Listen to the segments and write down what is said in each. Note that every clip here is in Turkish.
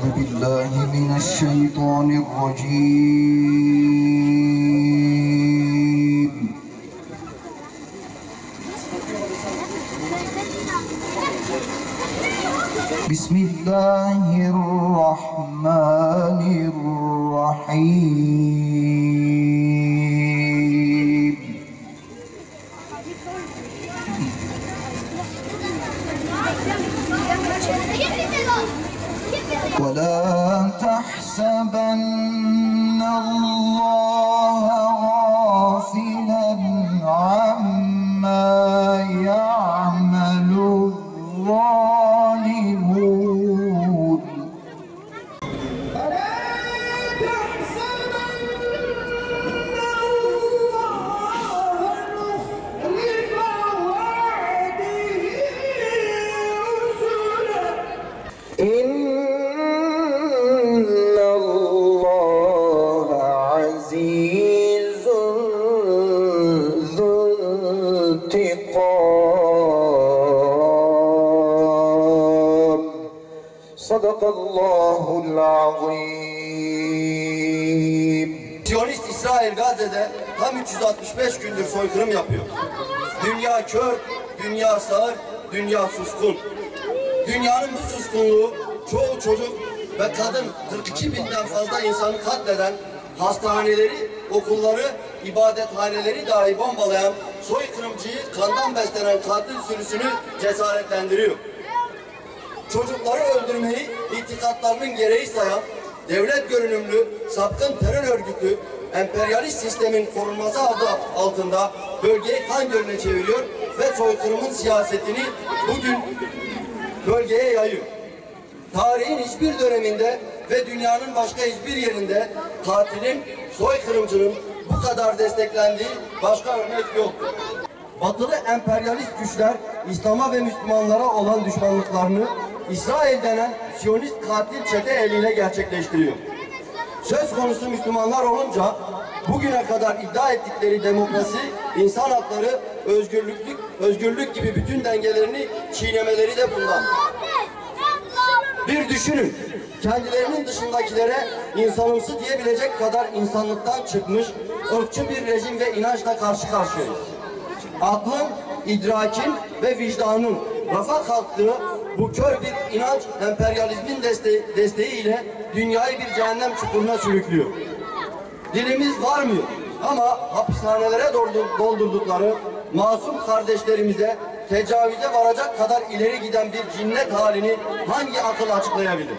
أعوذ بالله من الشيطان الرجيم. بسم الله الرحمن الرحيم. ولا تحسبن الله غافلا عما يعمل الظالمون. إن الله عزيز ذو انتقام. صدق الله العظيم. Siyonist İsrail Gazze'de tam 365 gündür soykırım yapıyor. Dünya kör, dünya sağır, dünya suskun. Dünyanın bu suskunluğu çoğu çocuk ve kadın 42 binden fazla insanı katleden, hastaneleri, okulları, ibadethaneleri dahi bombalayan soykırımcıyı kandan beslenen katil sürüsünü cesaretlendiriyor. Çocukları öldürmeyi itikatlarının gereği sayan, devlet görünümlü, sapkın terör örgütü, emperyalist sistemin korunması adı altında bölgeyi kan gölüne çeviriyor ve soykırımın siyasetini bugün bölgeye yayıyor. Tarihin hiçbir döneminde ve dünyanın başka hiçbir yerinde katilin, soykırımcının bu kadar desteklendiği başka örnek yoktur. Batılı emperyalist güçler İslam'a ve Müslümanlara olan düşmanlıklarını İsrail denen Siyonist katil çete eliyle gerçekleştiriyor. Söz konusu Müslümanlar olunca bugüne kadar iddia ettikleri demokrasi, insan hakları, özgürlük gibi bütün dengelerini çiğnemeleri de bundan. Bir düşünün, kendilerinin dışındakilere insanımsı diyebilecek kadar insanlıktan çıkmış, ırkçı bir rejim ve inançla karşı karşıyayız. Aklın, idrakin ve vicdanın rafa kalktığı bu kör bir inanç emperyalizmin desteğiyle dünyayı bir cehennem çukuruna sürüklüyor. Dilimiz varmıyor ama hapishanelere doldurdukları masum kardeşlerimize tecavüze varacak kadar ileri giden bir cinnet halini hangi akıl açıklayabilir?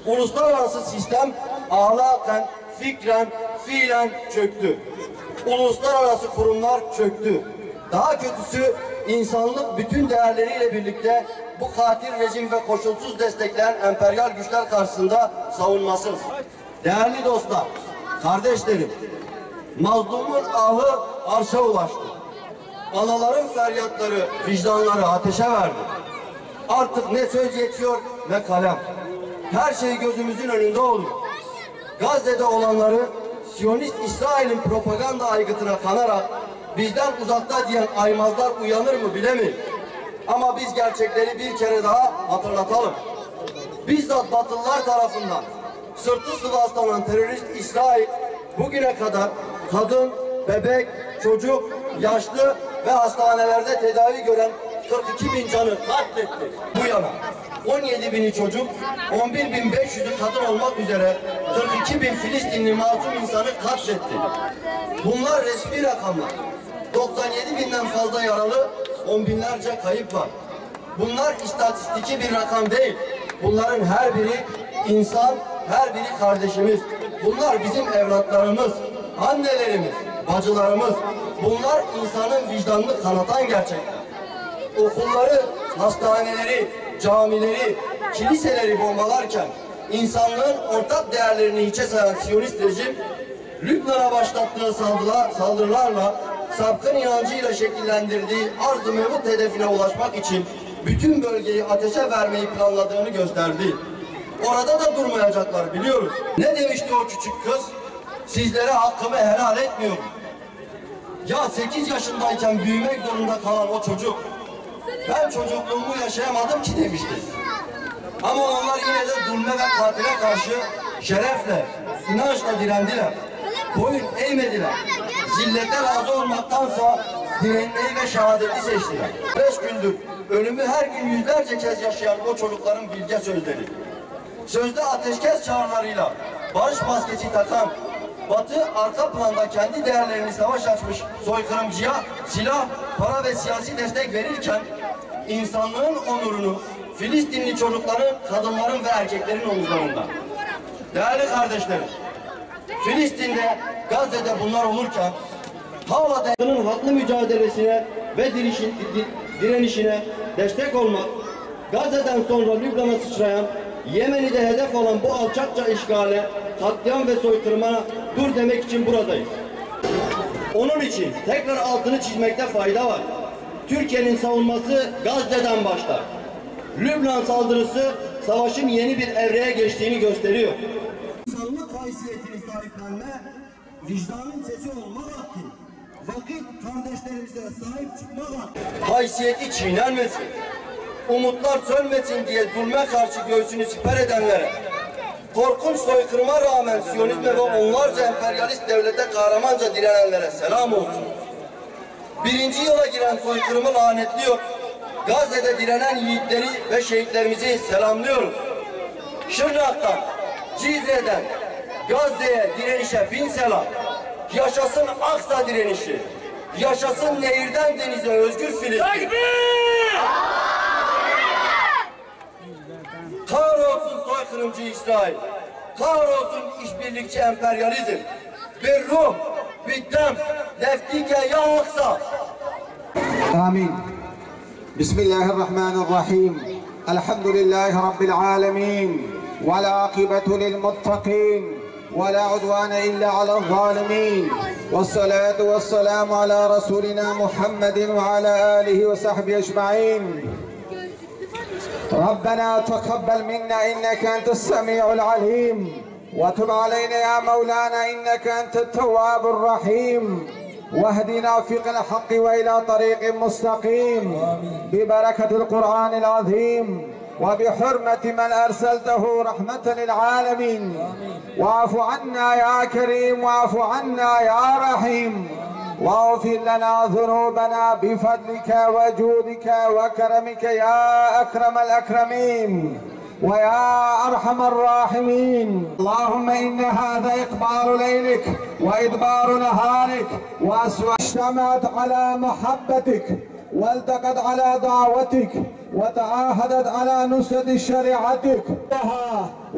Uluslararası sistem ahlaken, fikren, fiilen çöktü. Uluslararası kurumlar çöktü. Daha kötüsü insanlık bütün değerleriyle birlikte bu katil rejim ve koşulsuz destekleyen emperyal güçler karşısında savunmasız. Değerli dostlar, kardeşlerim, mazlumun ahı arşa ulaştı. Anaların feryatları, vicdanları ateşe verdi. Artık ne söz yetiyor ne kalem. Her şey gözümüzün önünde oluyor. Gazze'de olanları Siyonist İsrail'in propaganda aygıtına kanarak bizden uzakta diyen aymazlar uyanır mı bilemeyiz. Ama biz gerçekleri bir kere daha hatırlatalım. Bizzat Batılılar tarafından sırtı sıvazlanan terörist İsrail bugüne kadar kadın, bebek, çocuk, yaşlı ve hastanelerde tedavi gören 42 bin canı katletti. Bu yana 17 bini çocuk, 11.500'ü kadın olmak üzere 42 bin Filistinli masum insanı katletti. Bunlar resmi rakamlar. 97 binden fazla yaralı, 10 binlerce kayıp var. Bunlar istatistiki bir rakam değil. Bunların her biri insan, her biri kardeşimiz. Bunlar bizim evlatlarımız, annelerimiz, bacılarımız. Bunlar insanın vicdanını kanatan gerçekler. Okulları, hastaneleri, camileri, kiliseleri bombalarken insanlığın ortak değerlerini hiçe sayan Siyonist rejim, Lübnan'a başlattığı saldırılarla sapkın inancıyla şekillendirdiği arz-ı mevut hedefine ulaşmak için bütün bölgeyi ateşe vermeyi planladığını gösterdi. Orada da durmayacaklar biliyoruz. Ne demişti o küçük kız? Sizlere hakkımı helal etmiyorum. Ya 8 yaşındayken büyümek zorunda kalan o çocuk, ben çocukluğumu yaşayamadım ki demişti. Ama onlar yine de zulme ve katile karşı şerefle, inançla direndiler. Boyun eğmediler. Zillete razı olmaktansa direnmeyi ve şehadeti seçtiler. 5 gündür ölümü her gün yüzlerce kez yaşayan o çocukların bilge sözleri. Sözde ateşkes çağrılarıyla barış maskesi takan, Batı arka planda kendi değerlerini savaş açmış soykırımcıya silah, para ve siyasi destek verirken insanlığın onurunu Filistinli çocukların, kadınların ve erkeklerin omuzlarında. Değerli kardeşlerim, Filistin'de, Gazze'de bunlar olurken hala devletin haklı mücadelesine ve direnişine destek olmak, Gazze'den sonra Lübnan'a sıçrayan, Yemen'i de hedef alan bu alçakça işgale, katliam ve soykırıma dur demek için buradayız. Onun için tekrar altını çizmekte fayda var. Türkiye'nin savunması Gazze'den başlar. Lübnan saldırısı savaşın yeni bir evreye geçtiğini gösteriyor. İnsanlık haysiyetini sahiplenme, vicdanın sesi olma vakti. Vakit kardeşlerimize sahip çıkma vakti. Haysiyeti çiğnenmesin, umutlar sönmesin diye zulme karşı göğsünü siper edenlere, korkunç soykırıma rağmen Siyonizme ve onlarca emperyalist devlete kahramanca direnenlere selam olsun. Birinci yıla giren soykırımı lanetliyor, Gazze'de direnen yiğitleri ve şehitlerimizi selamlıyoruz. Şırnak'tan, Cizre'den, Gazze'ye direnişe bin selam. Yaşasın Aksa direnişi, yaşasın nehirden denize özgür Filistin. Kahrolsun soykırımcı İsrail, kahrolsun işbirlikçi emperyalizm. Bir ruh, bir dem, leftike ya Aksa. آمين. بسم الله الرحمن الرحيم. الحمد لله رب العالمين والعاقبة للمتقين ولا عدوان إلا على الظالمين والصلاة والسلام على رسولنا محمد وعلى آله وصحبه أجمعين. ربنا تقبل منا إنك أنت السميع العليم وتب علينا يا مولانا إنك أنت التواب الرحيم واهدنا فيق الحق وإلى طريق مستقيم ببركة القرآن العظيم وبحرمة من أرسلته رحمة للعالمين. واعف عنا يا كريم واعف عنا يا رحيم واغفر لنا ذنوبنا بفضلك وجودك وكرمك يا أكرم الأكرمين ويا أرحم الراحمين. اللهم إن هذا إقبال ليلك وإدبار نهارك وأسوأ اجتمعت على محبتك والتقت على دعوتك وتعاهدت على نصرة شريعتك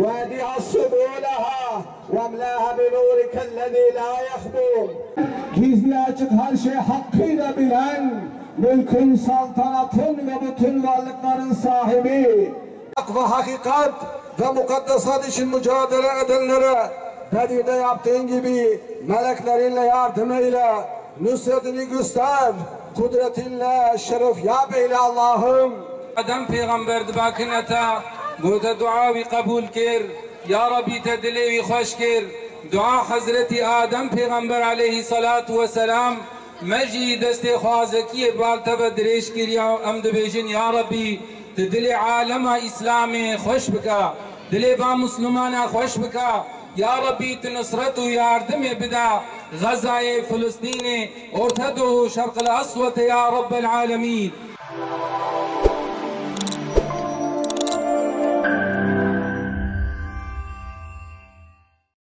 وهدها سبلها واملاها بنورك الذي لا يخبو. Gizli açık her şey hakkıyla bilen, mülkün, saltanatın ve bütün varlıkların sahibi, hak ve hakikat ve mukaddesat için mücadele edenlere Bedir'de yaptığın gibi meleklerinle yardım eyle, nusretini göster, kudretinle şeref yap eyle Allah'ım. Adem peygamber dibakınata gote duavi kabul kir, ya Rabbi te dilevi hoş kir. Dua Hazreti Adem peygamber aleyhissalatu vesselam meci deste khwazekiye balteve direş kiriya em dibêjin ya Rabbi te dilê alema İslamê xweş bike, dilê va Müslümana xweş bike. Ya Rabbi te nusret û yardimê bide Gazayê, Filistînê, Orta Doğu, Şerqil Aswetê ya Rabbel Alemin.